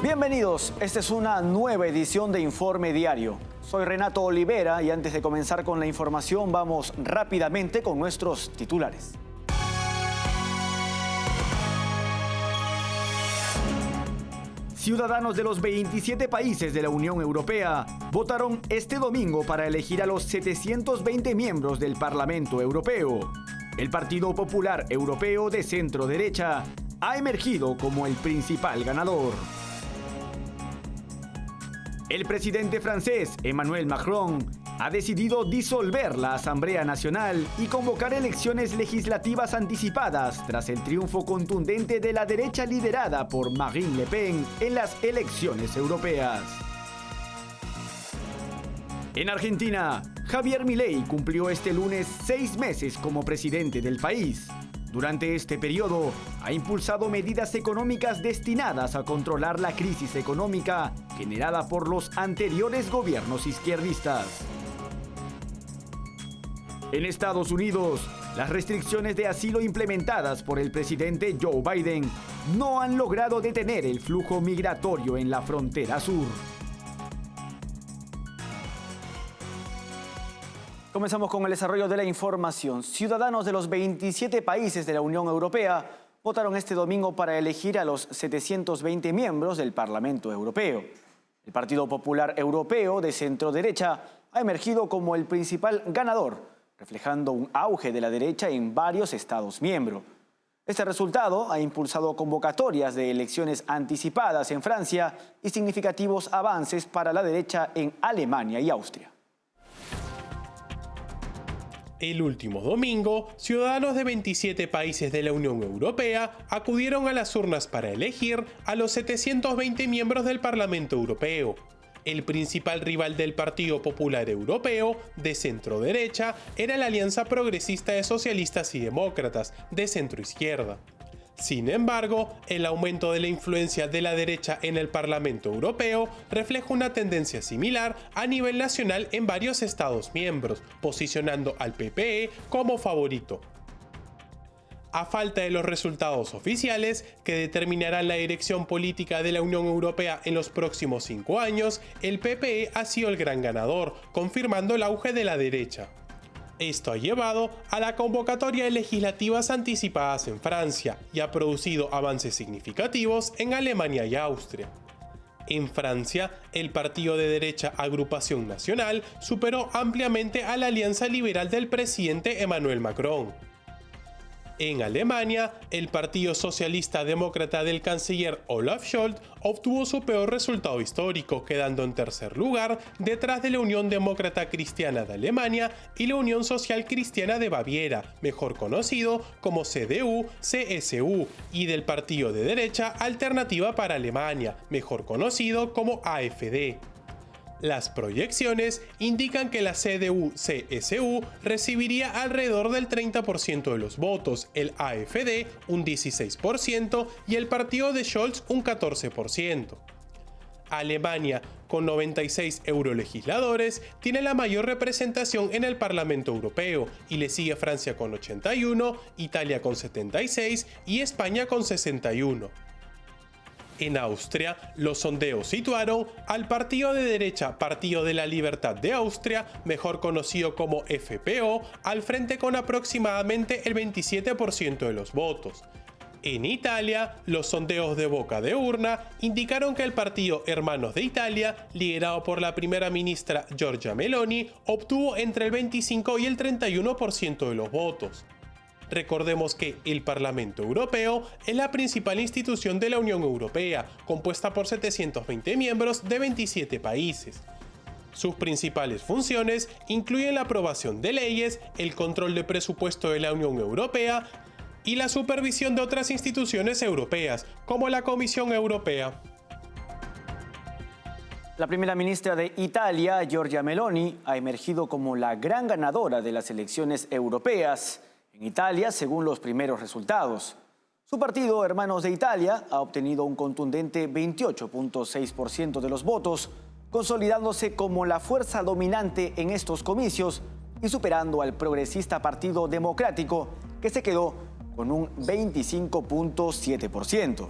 Bienvenidos, esta es una nueva edición de Informe Diario. Soy Renato Olivera y antes de comenzar con la información vamos rápidamente con nuestros titulares. Ciudadanos de los 27 países de la Unión Europea votaron este domingo para elegir a los 720 miembros del Parlamento Europeo. El Partido Popular Europeo de centro-derecha ha emergido como el principal ganador. El presidente francés Emmanuel Macron ha decidido disolver la Asamblea Nacional y convocar elecciones legislativas anticipadas tras el triunfo contundente de la derecha liderada por Marine Le Pen en las elecciones europeas. En Argentina, Javier Milei cumplió este lunes 6 meses como presidente del país. Durante este periodo, ha impulsado medidas económicas destinadas a controlar la crisis económica generada por los anteriores gobiernos izquierdistas. En Estados Unidos, las restricciones de asilo implementadas por el presidente Joe Biden no han logrado detener el flujo migratorio en la frontera sur. Comenzamos con el desarrollo de la información. Ciudadanos de los 27 países de la Unión Europea votaron este domingo para elegir a los 720 miembros del Parlamento Europeo. El Partido Popular Europeo de centro-derecha ha emergido como el principal ganador, reflejando un auge de la derecha en varios Estados miembros. Este resultado ha impulsado convocatorias de elecciones anticipadas en Francia y significativos avances para la derecha en Alemania y Austria. El último domingo, ciudadanos de 27 países de la Unión Europea acudieron a las urnas para elegir a los 720 miembros del Parlamento Europeo. El principal rival del Partido Popular Europeo, de centro-derecha, era la Alianza Progresista de Socialistas y Demócratas, de centro-izquierda. Sin embargo, el aumento de la influencia de la derecha en el Parlamento Europeo refleja una tendencia similar a nivel nacional en varios Estados miembros, posicionando al PPE como favorito. A falta de los resultados oficiales, que determinarán la dirección política de la Unión Europea en los próximos 5 años, el PPE ha sido el gran ganador, confirmando el auge de la derecha. Esto ha llevado a la convocatoria de legislativas anticipadas en Francia y ha producido avances significativos en Alemania y Austria. En Francia, el partido de derecha Agrupación Nacional superó ampliamente a la alianza liberal del presidente Emmanuel Macron. En Alemania, el Partido Socialista Demócrata del canciller Olaf Scholz obtuvo su peor resultado histórico, quedando en tercer lugar detrás de la Unión Demócrata Cristiana de Alemania y la Unión Social Cristiana de Baviera, mejor conocido como CDU-CSU, y del partido de derecha Alternativa para Alemania, mejor conocido como AfD. Las proyecciones indican que la CDU-CSU recibiría alrededor del 30% de los votos, el AfD un 16% y el partido de Scholz un 14%. Alemania, con 96 eurolegisladores, tiene la mayor representación en el Parlamento Europeo y le sigue Francia con 81, Italia con 76 y España con 61. En Austria, los sondeos situaron al partido de derecha Partido de la Libertad de Austria, mejor conocido como FPO, al frente con aproximadamente el 27% de los votos. En Italia, los sondeos de boca de urna indicaron que el partido Hermanos de Italia, liderado por la primera ministra Giorgia Meloni, obtuvo entre el 25 y el 31% de los votos. Recordemos que el Parlamento Europeo es la principal institución de la Unión Europea, compuesta por 720 miembros de 27 países. Sus principales funciones incluyen la aprobación de leyes, el control de presupuesto de la Unión Europea y la supervisión de otras instituciones europeas, como la Comisión Europea. La primera ministra de Italia, Giorgia Meloni, ha emergido como la gran ganadora de las elecciones europeas en Italia, según los primeros resultados. Su partido, Hermanos de Italia, ha obtenido un contundente 28.6% de los votos, consolidándose como la fuerza dominante en estos comicios y superando al progresista Partido Democrático, que se quedó con un 25.7%.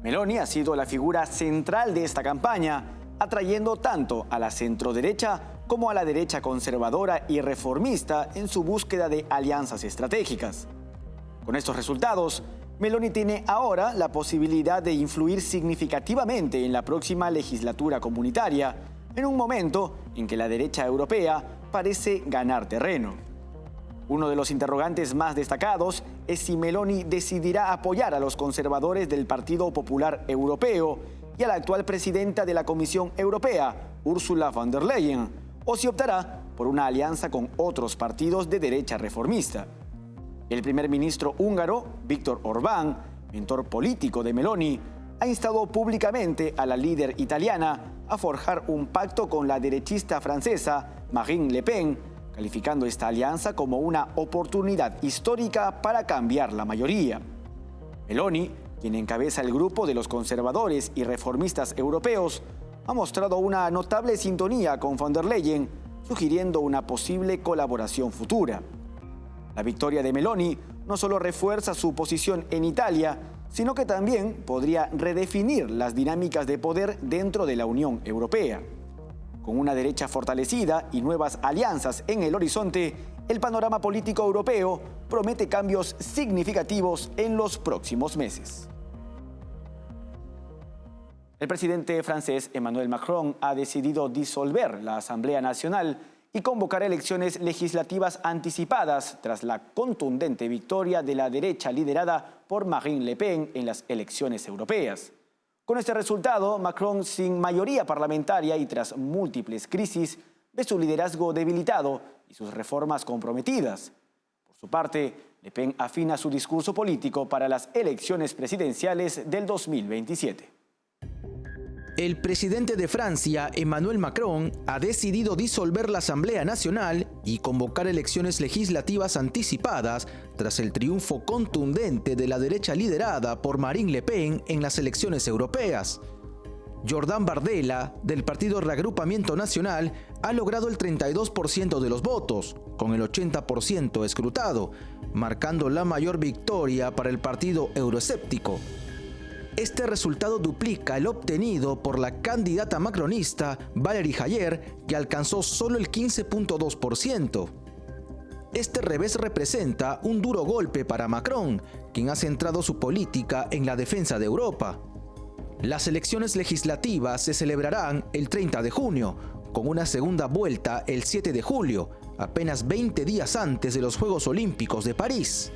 Meloni ha sido la figura central de esta campaña, atrayendo tanto a la centroderecha como a la derecha conservadora y reformista en su búsqueda de alianzas estratégicas. Con estos resultados, Meloni tiene ahora la posibilidad de influir significativamente en la próxima legislatura comunitaria, en un momento en que la derecha europea parece ganar terreno. Uno de los interrogantes más destacados es si Meloni decidirá apoyar a los conservadores del Partido Popular Europeo y a la actual presidenta de la Comisión Europea, Ursula von der Leyen, o si optará por una alianza con otros partidos de derecha reformista. El primer ministro húngaro, Viktor Orbán, mentor político de Meloni, ha instado públicamente a la líder italiana a forjar un pacto con la derechista francesa Marine Le Pen, calificando esta alianza como una oportunidad histórica para cambiar la mayoría. Meloni, quien encabeza el grupo de los conservadores y reformistas europeos, ha mostrado una notable sintonía con von der Leyen, sugiriendo una posible colaboración futura. La victoria de Meloni no solo refuerza su posición en Italia, sino que también podría redefinir las dinámicas de poder dentro de la Unión Europea. Con una derecha fortalecida y nuevas alianzas en el horizonte, el panorama político europeo promete cambios significativos en los próximos meses. El presidente francés Emmanuel Macron ha decidido disolver la Asamblea Nacional y convocar elecciones legislativas anticipadas tras la contundente victoria de la derecha liderada por Marine Le Pen en las elecciones europeas. Con este resultado, Macron, sin mayoría parlamentaria y tras múltiples crisis, ve su liderazgo debilitado y sus reformas comprometidas. Por su parte, Le Pen afina su discurso político para las elecciones presidenciales del 2027. El presidente de Francia, Emmanuel Macron, ha decidido disolver la Asamblea Nacional y convocar elecciones legislativas anticipadas tras el triunfo contundente de la derecha liderada por Marine Le Pen en las elecciones europeas. Jordan Bardella, del partido Reagrupamiento Nacional, ha logrado el 32% de los votos, con el 80% escrutado, marcando la mayor victoria para el partido euroescéptico. Este resultado duplica el obtenido por la candidata macronista Valérie Hayer, que alcanzó solo el 15.2%. Este revés representa un duro golpe para Macron, quien ha centrado su política en la defensa de Europa. Las elecciones legislativas se celebrarán el 30 de junio, con una segunda vuelta el 7 de julio, apenas 20 días antes de los Juegos Olímpicos de París.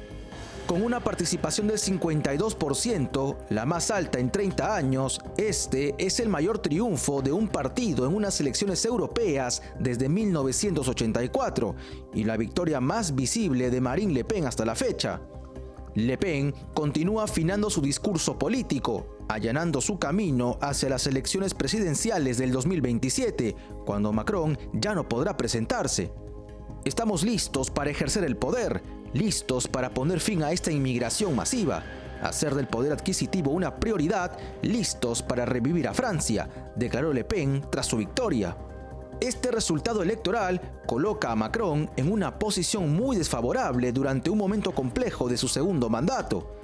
Con una participación del 52%, la más alta en 30 años, este es el mayor triunfo de un partido en unas elecciones europeas desde 1984 y la victoria más visible de Marine Le Pen hasta la fecha. Le Pen continúa afinando su discurso político, allanando su camino hacia las elecciones presidenciales del 2027, cuando Macron ya no podrá presentarse. Estamos listos para ejercer el poder, listos para poner fin a esta inmigración masiva, hacer del poder adquisitivo una prioridad, listos para revivir a Francia, declaró Le Pen tras su victoria. Este resultado electoral coloca a Macron en una posición muy desfavorable durante un momento complejo de su segundo mandato.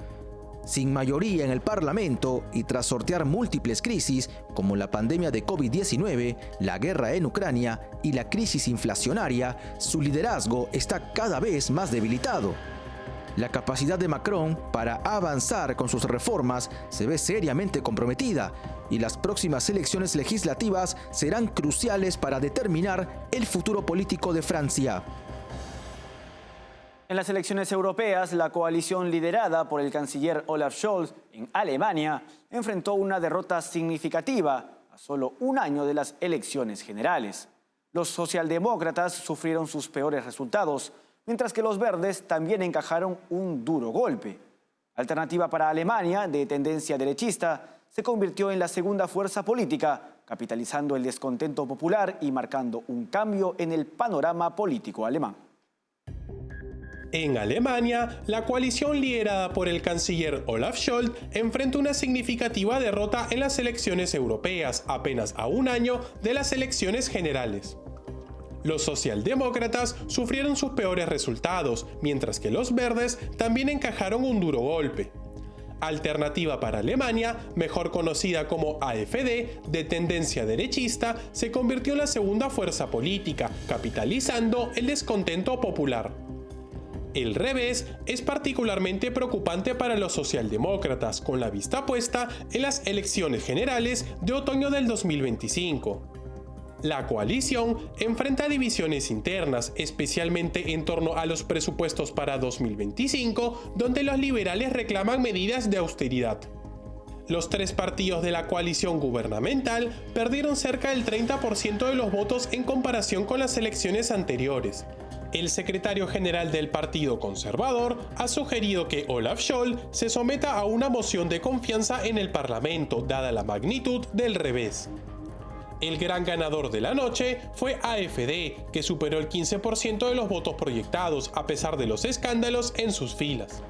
Sin mayoría en el Parlamento y tras sortear múltiples crisis como la pandemia de COVID-19, la guerra en Ucrania y la crisis inflacionaria, su liderazgo está cada vez más debilitado. La capacidad de Macron para avanzar con sus reformas se ve seriamente comprometida y las próximas elecciones legislativas serán cruciales para determinar el futuro político de Francia. En las elecciones europeas, la coalición liderada por el canciller Olaf Scholz en Alemania enfrentó una derrota significativa a solo un año de las elecciones generales. Los socialdemócratas sufrieron sus peores resultados, mientras que los verdes también encajaron un duro golpe. Alternativa para Alemania, de tendencia derechista, se convirtió en la segunda fuerza política, capitalizando el descontento popular y marcando un cambio en el panorama político alemán. En Alemania, la coalición liderada por el canciller Olaf Scholz enfrenta una significativa derrota en las elecciones europeas, apenas a un año de las elecciones generales. Los socialdemócratas sufrieron sus peores resultados, mientras que los verdes también encajaron un duro golpe. Alternativa para Alemania, mejor conocida como AfD, de tendencia derechista, se convirtió en la segunda fuerza política, capitalizando el descontento popular. El revés es particularmente preocupante para los socialdemócratas, con la vista puesta en las elecciones generales de otoño del 2025. La coalición enfrenta divisiones internas, especialmente en torno a los presupuestos para 2025, donde los liberales reclaman medidas de austeridad. Los tres partidos de la coalición gubernamental perdieron cerca del 30% de los votos en comparación con las elecciones anteriores. El secretario general del Partido Conservador ha sugerido que Olaf Scholz se someta a una moción de confianza en el Parlamento, dada la magnitud del revés. El gran ganador de la noche fue AfD, que superó el 15% de los votos proyectados, a pesar de los escándalos en sus filas.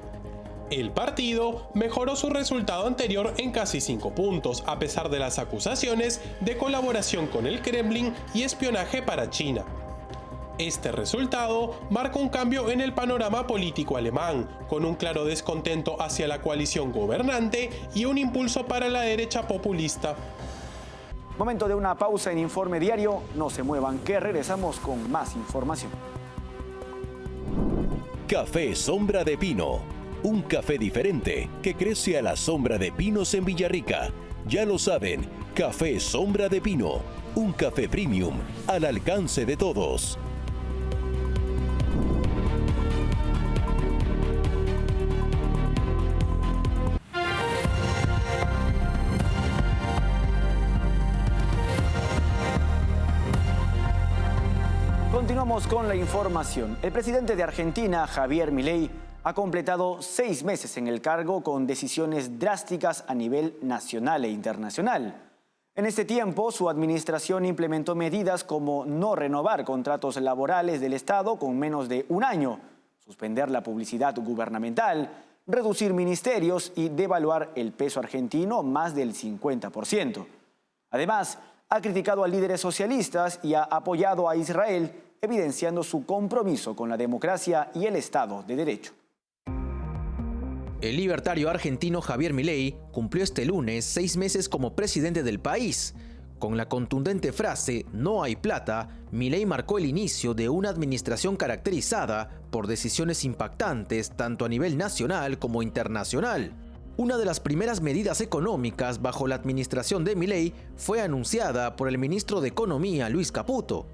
El partido mejoró su resultado anterior en casi 5 puntos, a pesar de las acusaciones de colaboración con el Kremlin y espionaje para China. Este resultado marca un cambio en el panorama político alemán, con un claro descontento hacia la coalición gobernante y un impulso para la derecha populista. Momento de una pausa en Informe Diario. No se muevan, que regresamos con más información. Café Sombra de Pino. Un café diferente que crece a la sombra de pinos en Villarrica. Ya lo saben, Café Sombra de Pino. Un café premium al alcance de todos. Continuamos con la información. El presidente de Argentina, Javier Milei, ha completado 6 meses en el cargo con decisiones drásticas a nivel nacional e internacional. En este tiempo, su administración implementó medidas como no renovar contratos laborales del Estado con menos de un año, suspender la publicidad gubernamental, reducir ministerios y devaluar el peso argentino más del 50%. Además, ha criticado a líderes socialistas y ha apoyado a Israel, evidenciando su compromiso con la democracia y el Estado de Derecho. El libertario argentino Javier Milei cumplió este lunes 6 meses como presidente del país. Con la contundente frase "no hay plata", Milei marcó el inicio de una administración caracterizada por decisiones impactantes tanto a nivel nacional como internacional. Una de las primeras medidas económicas bajo la administración de Milei fue anunciada por el ministro de Economía, Luis Caputo.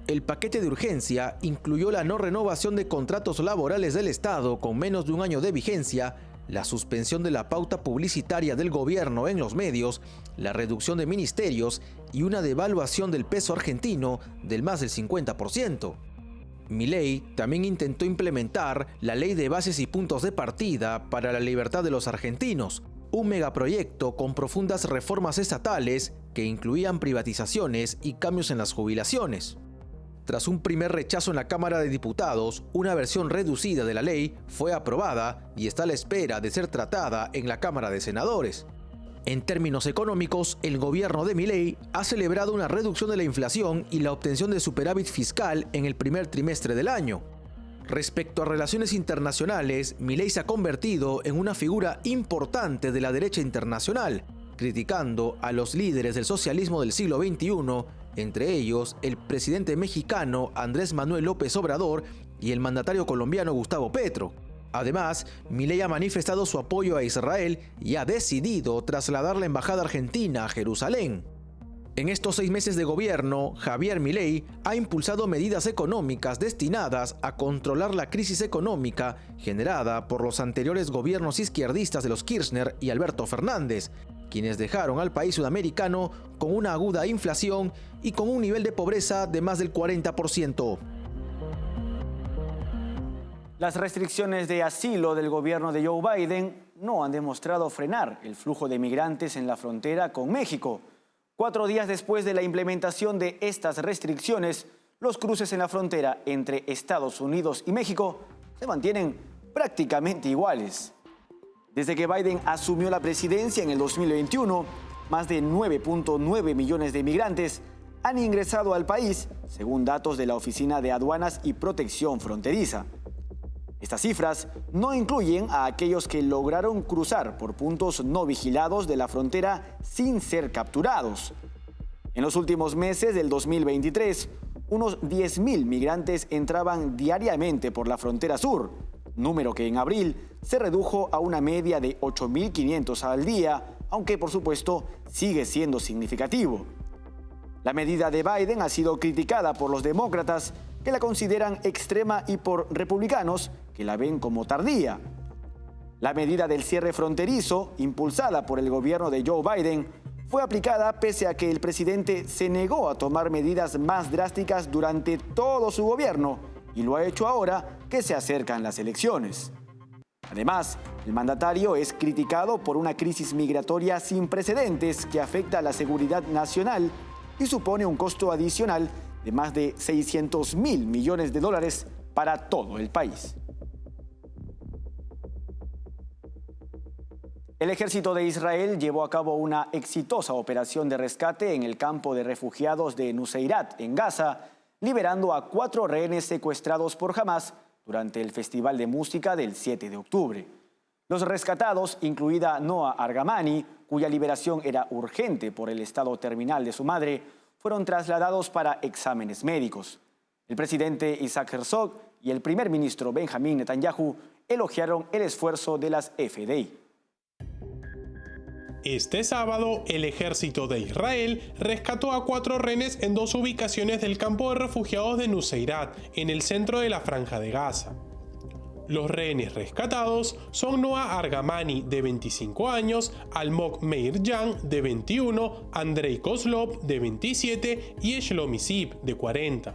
El paquete de urgencia incluyó la no renovación de contratos laborales del Estado con menos de un año de vigencia, la suspensión de la pauta publicitaria del gobierno en los medios, la reducción de ministerios y una devaluación del peso argentino del más del 50%. Milei también intentó implementar la Ley de Bases y Puntos de Partida para la Libertad de los Argentinos, un megaproyecto con profundas reformas estatales que incluían privatizaciones y cambios en las jubilaciones. Tras un primer rechazo en la Cámara de Diputados, una versión reducida de la ley fue aprobada y está a la espera de ser tratada en la Cámara de Senadores. En términos económicos, el gobierno de Milei ha celebrado una reducción de la inflación y la obtención de superávit fiscal en el primer trimestre del año. Respecto a relaciones internacionales, Milei se ha convertido en una figura importante de la derecha internacional, criticando a los líderes del socialismo del siglo XXI, entre ellos el presidente mexicano Andrés Manuel López Obrador y el mandatario colombiano Gustavo Petro. Además, Milei ha manifestado su apoyo a Israel y ha decidido trasladar la embajada argentina a Jerusalén. En estos 6 meses de gobierno, Javier Milei ha impulsado medidas económicas destinadas a controlar la crisis económica generada por los anteriores gobiernos izquierdistas de los Kirchner y Alberto Fernández, quienes dejaron al país sudamericano con una aguda inflación y con un nivel de pobreza de más del 40%. Las restricciones de asilo del gobierno de Joe Biden no han demostrado frenar el flujo de migrantes en la frontera con México. 4 días después de la implementación de estas restricciones, los cruces en la frontera entre Estados Unidos y México se mantienen prácticamente iguales. Desde que Biden asumió la presidencia en el 2021, más de 9.9 millones de migrantes han ingresado al país, según datos de la Oficina de Aduanas y Protección Fronteriza. Estas cifras no incluyen a aquellos que lograron cruzar por puntos no vigilados de la frontera sin ser capturados. En los últimos meses del 2023, unos 10.000 migrantes entraban diariamente por la frontera sur, número que en abril se redujo a una media de 8.500 al día, aunque por supuesto sigue siendo significativo. La medida de Biden ha sido criticada por los demócratas, que la consideran extrema, y por republicanos, que la ven como tardía. La medida del cierre fronterizo, impulsada por el gobierno de Joe Biden, fue aplicada pese a que el presidente se negó a tomar medidas más drásticas durante todo su gobierno, y lo ha hecho ahora que se acercan las elecciones. Además, el mandatario es criticado por una crisis migratoria sin precedentes que afecta a la seguridad nacional y supone un costo adicional de más de $600 mil millones para todo el país. El ejército de Israel llevó a cabo una exitosa operación de rescate en el campo de refugiados de Nuseirat, en Gaza, liberando a 4 rehenes secuestrados por Hamás durante el Festival de Música del 7 de octubre. Los rescatados, incluida Noa Argamani, cuya liberación era urgente por el estado terminal de su madre, fueron trasladados para exámenes médicos. El presidente Isaac Herzog y el primer ministro Benjamin Netanyahu elogiaron el esfuerzo de las FDI. Este sábado, el ejército de Israel rescató a 4 rehenes en 2 ubicaciones del campo de refugiados de Nuseirat, en el centro de la Franja de Gaza. Los rehenes rescatados son Noa Argamani, de 25 años, Almog Meir Jan, de 21, Andrei Kozlov, de 27 y Shlomi Zip, de 40.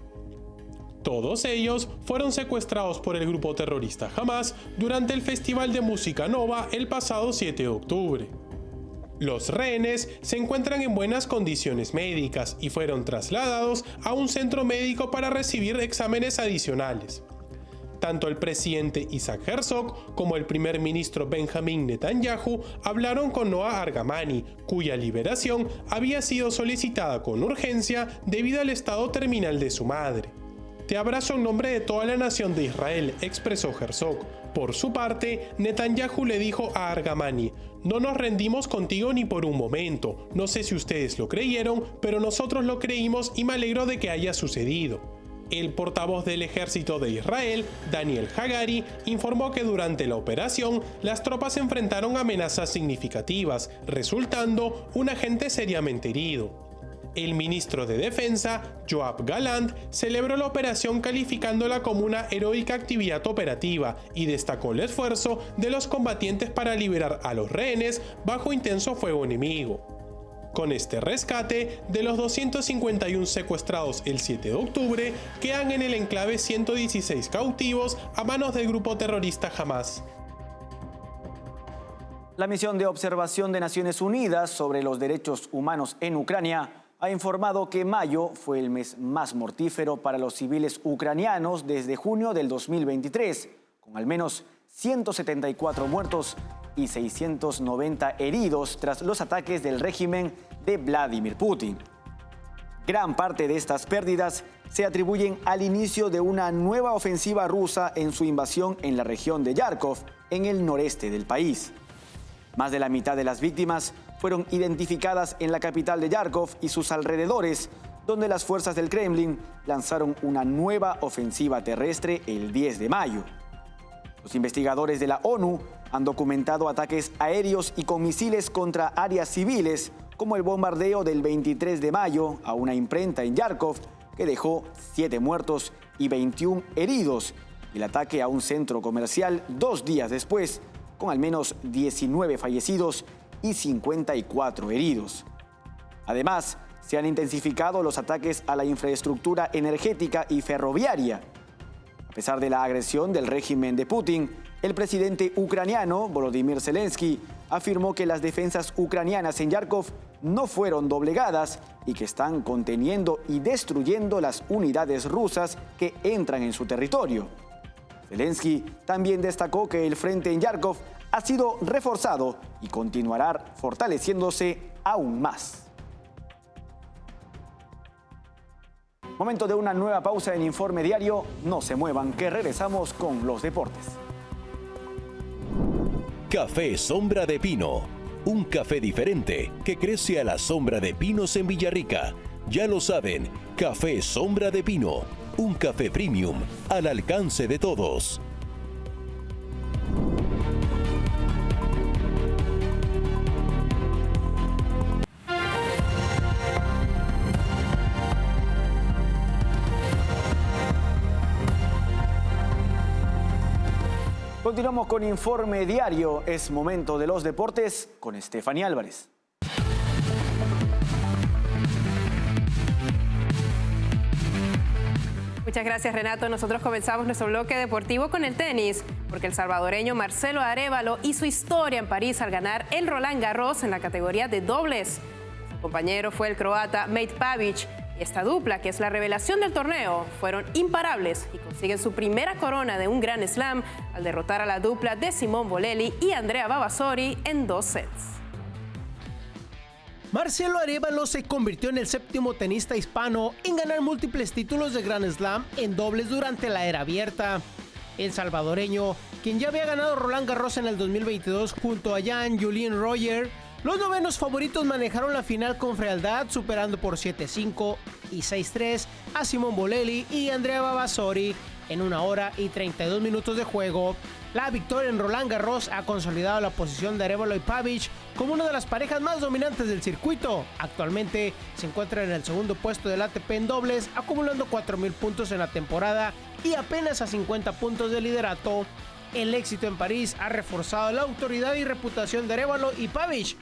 Todos ellos fueron secuestrados por el grupo terrorista Hamás durante el Festival de Música Nova el pasado 7 de octubre. Los rehenes se encuentran en buenas condiciones médicas y fueron trasladados a un centro médico para recibir exámenes adicionales. Tanto el presidente Isaac Herzog como el primer ministro Benjamin Netanyahu hablaron con Noa Argamani, cuya liberación había sido solicitada con urgencia debido al estado terminal de su madre. Te abrazo en nombre de toda la nación de Israel, expresó Herzog. Por su parte, Netanyahu le dijo a Argamani: no nos rendimos contigo ni por un momento. No sé si ustedes lo creyeron, pero nosotros lo creímos y me alegro de que haya sucedido. El portavoz del ejército de Israel, Daniel Hagari, informó que durante la operación las tropas enfrentaron amenazas significativas, resultando un agente seriamente herido. El ministro de Defensa, Yoav Gallant, celebró la operación calificándola como una heroica actividad operativa y destacó el esfuerzo de los combatientes para liberar a los rehenes bajo intenso fuego enemigo. Con este rescate, de los 251 secuestrados el 7 de octubre, quedan en el enclave 116 cautivos a manos del grupo terrorista Hamás. La misión de observación de Naciones Unidas sobre los derechos humanos en Ucrania ha informado que mayo fue el mes más mortífero para los civiles ucranianos desde junio del 2023, con al menos 174 muertos y 690 heridos tras los ataques del régimen de Vladimir Putin. Gran parte de estas pérdidas se atribuyen al inicio de una nueva ofensiva rusa en su invasión en la región de Yarkov, en el noreste del país. Más de la mitad de las víctimas fueron identificadas en la capital de Yarkov y sus alrededores, donde las fuerzas del Kremlin lanzaron una nueva ofensiva terrestre el 10 de mayo. Los investigadores de la ONU han documentado ataques aéreos y con misiles contra áreas civiles, como el bombardeo del 23 de mayo a una imprenta en Yarkov, que dejó 7 muertos y 21 heridos, y el ataque a un centro comercial 2 días después, con al menos 19 fallecidos y 54 heridos. Además, se han intensificado los ataques a la infraestructura energética y ferroviaria. A pesar de la agresión del régimen de Putin, el presidente ucraniano, Volodymyr Zelensky, afirmó que las defensas ucranianas en Yarkov no fueron doblegadas y que están conteniendo y destruyendo las unidades rusas que entran en su territorio. Zelensky también destacó que el frente en Yarkov ha sido reforzado y continuará fortaleciéndose aún más. Momento de una nueva pausa en Informe Diario. No se muevan, que regresamos con los deportes. Café Sombra de Pino. Un café diferente que crece a la sombra de pinos en Villarrica. Ya lo saben, Café Sombra de Pino. Un café premium al alcance de todos. Continuamos con Informe Diario. Es momento de los deportes con Estefanía Álvarez. Muchas gracias, Renato. Nosotros comenzamos nuestro bloque deportivo con el tenis, porque el salvadoreño Marcelo Arévalo hizo historia en París al ganar el Roland Garros en la categoría de dobles. Su compañero fue el croata Mate Pavic. Y esta dupla, que es la revelación del torneo, fueron imparables y consiguen su primera corona de un Grand Slam al derrotar a la dupla de Simone Bolelli y Andrea Vavasori en 2 sets. Marcelo Arévalo se convirtió en el 7º tenista hispano en ganar múltiples títulos de Grand Slam en dobles durante la era abierta. El salvadoreño, quien ya había ganado Roland Garros en el 2022 junto a Jan-Julien Royer, los novenos favoritos manejaron la final con frialdad, superando por 7-5 y 6-3 a Simone Bolelli y Andrea Vavasori en 1 hora y 32 minutos de juego. La victoria en Roland Garros ha consolidado la posición de Arévalo y Pavic como una de las parejas más dominantes del circuito. Actualmente se encuentra en el 2º puesto del ATP en dobles, acumulando 4,000 puntos en la temporada y apenas a 50 puntos de liderato. El éxito en París ha reforzado la autoridad y reputación de Arévalo y Pavic,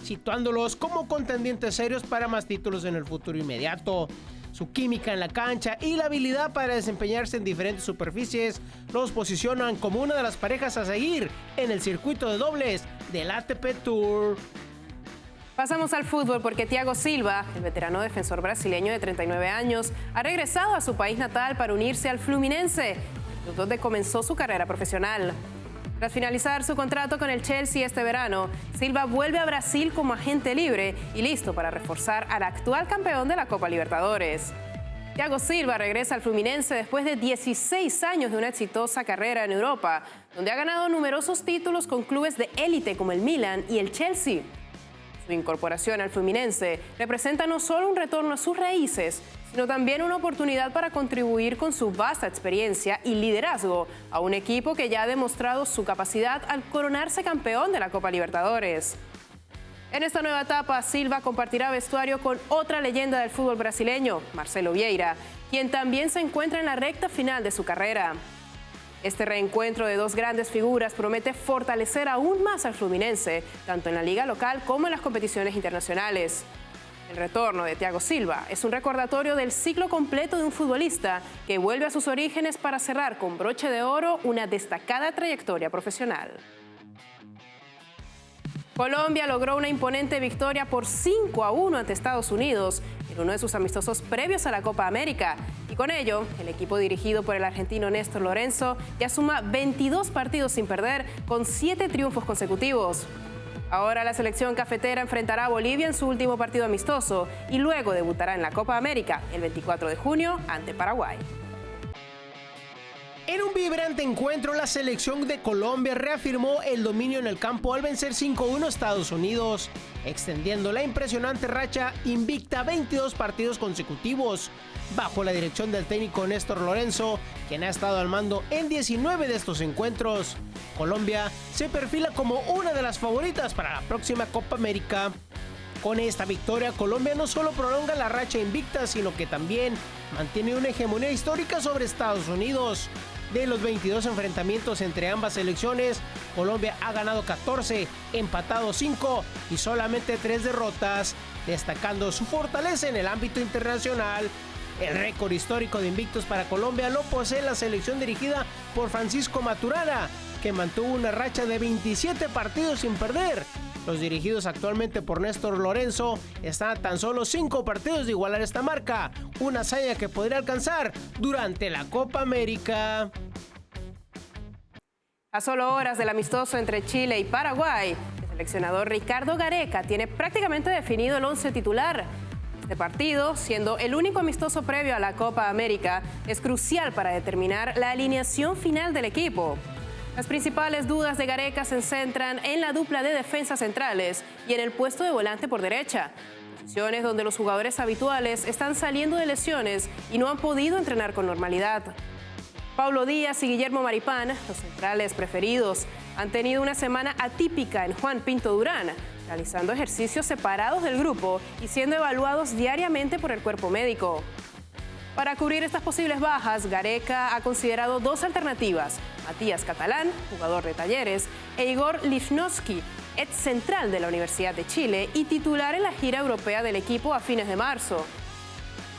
situándolos como contendientes serios para más títulos en el futuro inmediato. Su química en la cancha y la habilidad para desempeñarse en diferentes superficies los posicionan como una de las parejas a seguir en el circuito de dobles del ATP Tour. Pasamos al fútbol porque Thiago Silva, el veterano defensor brasileño de 39 años, ha regresado a su país natal para unirse al Fluminense, donde comenzó su carrera profesional. Tras finalizar su contrato con el Chelsea este verano, Silva vuelve a Brasil como agente libre y listo para reforzar al actual campeón de la Copa Libertadores. Thiago Silva regresa al Fluminense después de 16 años de una exitosa carrera en Europa, donde ha ganado numerosos títulos con clubes de élite como el Milan y el Chelsea. Su incorporación al Fluminense representa no solo un retorno a sus raíces, sino también una oportunidad para contribuir con su vasta experiencia y liderazgo a un equipo que ya ha demostrado su capacidad al coronarse campeón de la Copa Libertadores. En esta nueva etapa, Silva compartirá vestuario con otra leyenda del fútbol brasileño, Marcelo Vieira, quien también se encuentra en la recta final de su carrera. Este reencuentro de dos grandes figuras promete fortalecer aún más al Fluminense, tanto en la liga local como en las competiciones internacionales. El retorno de Thiago Silva es un recordatorio del ciclo completo de un futbolista que vuelve a sus orígenes para cerrar con broche de oro una destacada trayectoria profesional. Colombia logró una imponente victoria por 5-1 ante Estados Unidos en uno de sus amistosos previos a la Copa América. Y con ello, el equipo dirigido por el argentino Néstor Lorenzo ya suma 22 partidos sin perder con 7 triunfos consecutivos. Ahora la selección cafetera enfrentará a Bolivia en su último partido amistoso y luego debutará en la Copa América el 24 de junio ante Paraguay. En un vibrante encuentro, la selección de Colombia reafirmó el dominio en el campo al vencer 5-1 a Estados Unidos, extendiendo la impresionante racha invicta 22 partidos consecutivos, bajo la dirección del técnico Néstor Lorenzo, quien ha estado al mando en 19 de estos encuentros. Colombia se perfila como una de las favoritas para la próxima Copa América. Con esta victoria, Colombia no solo prolonga la racha invicta, sino que también mantiene una hegemonía histórica sobre Estados Unidos. De los 22 enfrentamientos entre ambas selecciones, Colombia ha ganado 14, empatado 5 y solamente 3 derrotas, destacando su fortaleza en el ámbito internacional. El récord histórico de invictos para Colombia lo posee la selección dirigida por Francisco Maturana, que mantuvo una racha de 27 partidos sin perder. Los dirigidos actualmente por Néstor Lorenzo están a tan solo 5 partidos de igualar esta marca, una hazaña que podría alcanzar durante la Copa América. A solo horas del amistoso entre Chile y Paraguay, el seleccionador Ricardo Gareca tiene prácticamente definido el 11 titular. Este partido, siendo el único amistoso previo a la Copa América, es crucial para determinar la alineación final del equipo. Las principales dudas de Gareca se centran en la dupla de defensas centrales y en el puesto de volante por derecha, posiciones donde los jugadores habituales están saliendo de lesiones y no han podido entrenar con normalidad. Paulo Díaz y Guillermo Maripán, los centrales preferidos, han tenido una semana atípica en Juan Pinto Durán, realizando ejercicios separados del grupo y siendo evaluados diariamente por el cuerpo médico. Para cubrir estas posibles bajas, Gareca ha considerado dos alternativas: Matías Catalán, jugador de Talleres, e Igor Lichnowsky, ex central de la Universidad de Chile y titular en la gira europea del equipo a fines de marzo.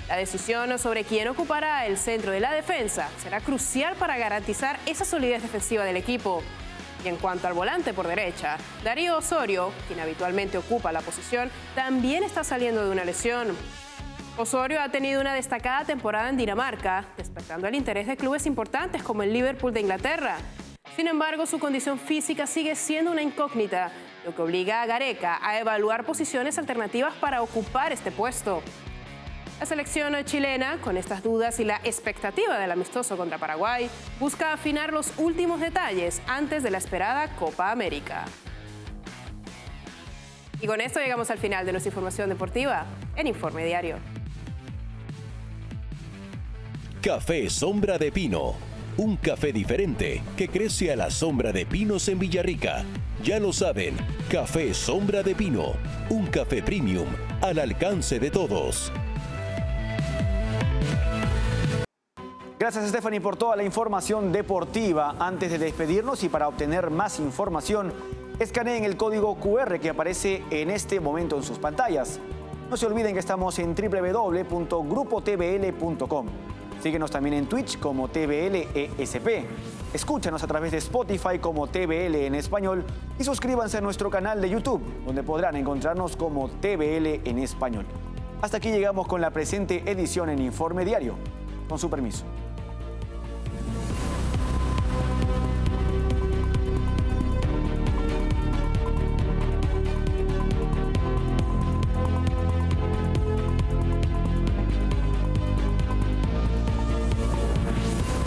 La decisión sobre quién ocupará el centro de la defensa será crucial para garantizar esa solidez defensiva del equipo. Y en cuanto al volante por derecha, Darío Osorio, quien habitualmente ocupa la posición, también está saliendo de una lesión. Osorio ha tenido una destacada temporada en Dinamarca, despertando el interés de clubes importantes como el Liverpool de Inglaterra. Sin embargo, su condición física sigue siendo una incógnita, lo que obliga a Gareca a evaluar posiciones alternativas para ocupar este puesto. La selección chilena, con estas dudas y la expectativa del amistoso contra Paraguay, busca afinar los últimos detalles antes de la esperada Copa América. Y con esto llegamos al final de nuestra información deportiva en Informe Diario. Café Sombra de Pino. Un café diferente que crece a la sombra de pinos en Villarrica. Ya lo saben, Café Sombra de Pino. Un café premium al alcance de todos. Gracias, Stephanie, por toda la información deportiva. Antes de despedirnos y para obtener más información, escaneen el código QR que aparece en este momento en sus pantallas. No se olviden que estamos en www.grupotvl.com. Síguenos también en Twitch como TVLESP. Escúchanos a través de Spotify como TVL en español y suscríbanse a nuestro canal de YouTube, donde podrán encontrarnos como TVL en español. Hasta aquí llegamos con la presente edición en Informe Diario. Con su permiso.